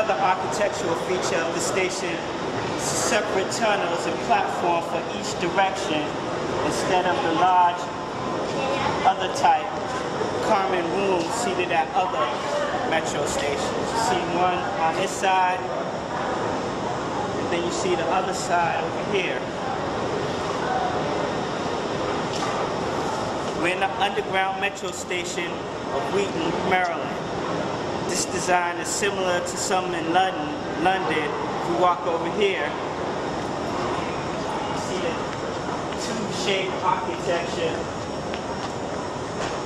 Another architectural feature of the station is separate tunnels and platform for each direction instead of the large other type common rooms seated at other metro stations. You see one on this side, and then you see the other side over here. We're in the underground metro station of Wheaton, Maryland. This design is similar to some in London. If we walk over here, you see the tube-shaped architecture.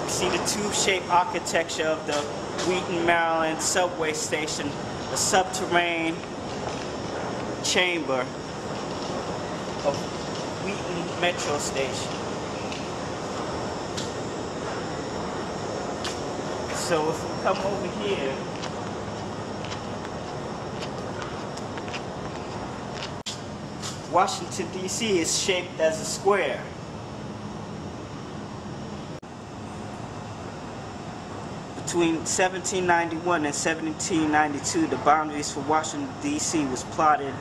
You see the tube-shaped architecture of the Wheaton, Maryland subway station, a subterranean chamber of Wheaton metro station. So if we come over here, Washington, D.C. is shaped as a square. Between 1791 and 1792, the boundaries for Washington, D.C. was plotted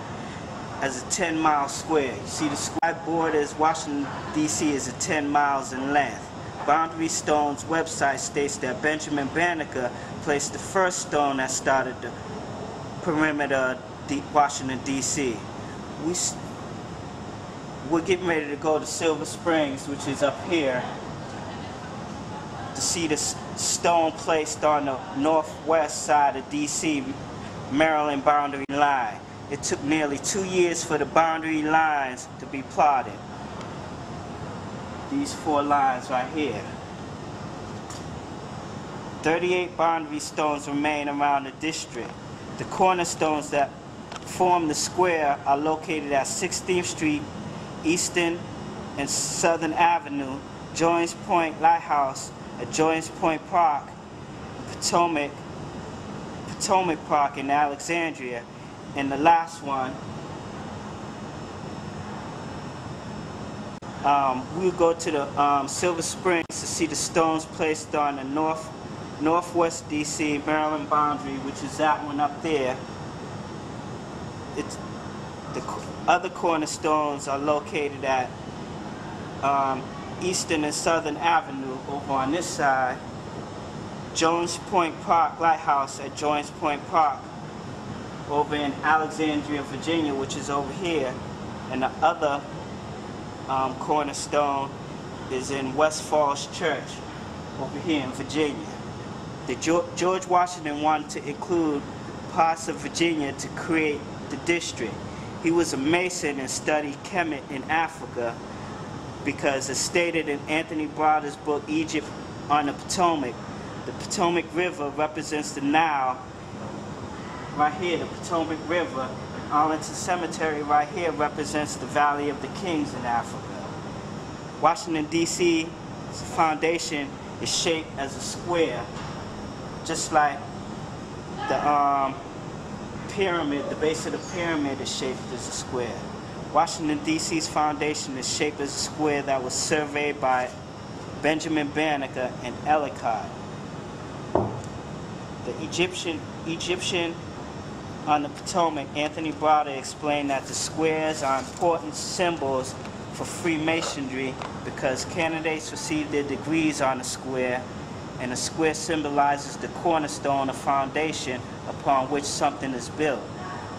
as a 10-mile square. You see the square borders Washington, D.C. is 10 miles in length. Boundary Stone's website states that Benjamin Banneker placed the first stone that started the perimeter of Washington, D.C. We're getting ready to go to Silver Springs, which is up here, to see the stone placed on the northwest side of D.C. Maryland boundary line. It took nearly 2 years for the boundary lines to be plotted. These 4 lines right here. 38 boundary stones remain around the district. The cornerstones that form the square are located at 16th Street, Eastern and Southern Avenue, Joins Point Lighthouse at Joins Point Park, Potomac Park in Alexandria, and the last one, we'll go to the Silver Springs to see the stones placed on the northwest D.C. Maryland boundary, which is that one up there. The other cornerstones are located at Eastern and Southern Avenue over on this side, Jones Point Park Lighthouse at Jones Point Park over in Alexandria, Virginia, which is over here, and the other cornerstone is in West Falls Church over here in Virginia. George Washington wanted to include parts of Virginia to create the district. He was a Mason and studied Kemet in Africa because, as stated in Anthony Browder's book Egypt on the Potomac River represents the Nile. Right here, the Potomac River, Arlington Cemetery right here represents the Valley of the Kings in Africa. Washington, D.C.'s foundation is shaped as a square, just like the pyramid, the base of the pyramid is shaped as a square. Washington, D.C.'s foundation is shaped as a square that was surveyed by Benjamin Banneker and Ellicott. The Egyptian on the Potomac, Anthony Browder, explained that the squares are important symbols for Freemasonry because candidates receive their degrees on the square, and the square symbolizes the cornerstone or foundation upon which something is built.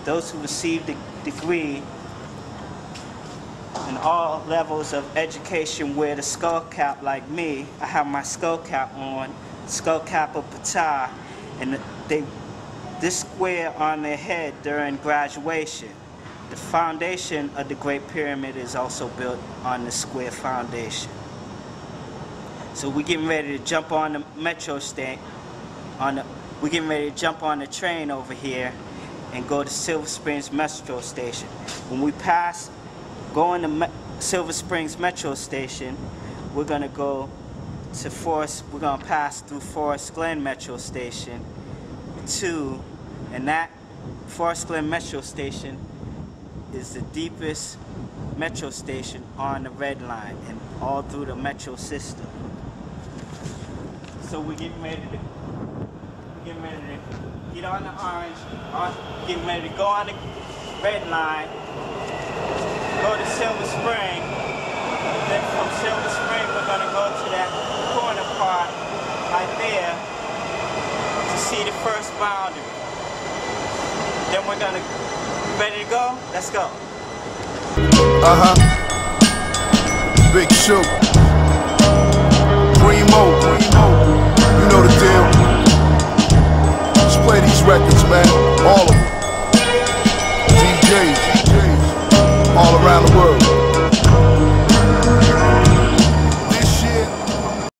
Those who receive the degree in all levels of education wear the skull cap like me. I have my skull cap on, skull cap of Ptah, and this square on their head during graduation. The foundation of the Great Pyramid is also built on the square foundation. So we're getting ready to jump on the metro station. We're getting ready to jump on the train over here and go to Silver Springs Metro Station. When we pass going to Silver Springs Metro Station, we're gonna go to we're gonna pass through Forest Glen Metro Station and that Forest Glen Metro Station is the deepest metro station on the Red Line and all through the metro system. So we're getting ready to get on the orange, getting ready to go on the red line, go to Silver Spring. Then from Silver Spring, we're going to go to that corner part right there to see the first boundary. Then we're going to, ready to go? Let's go. Big Shoot. Primo. You know the deal. Let's play these records, man. All of them. DJs. All around the world.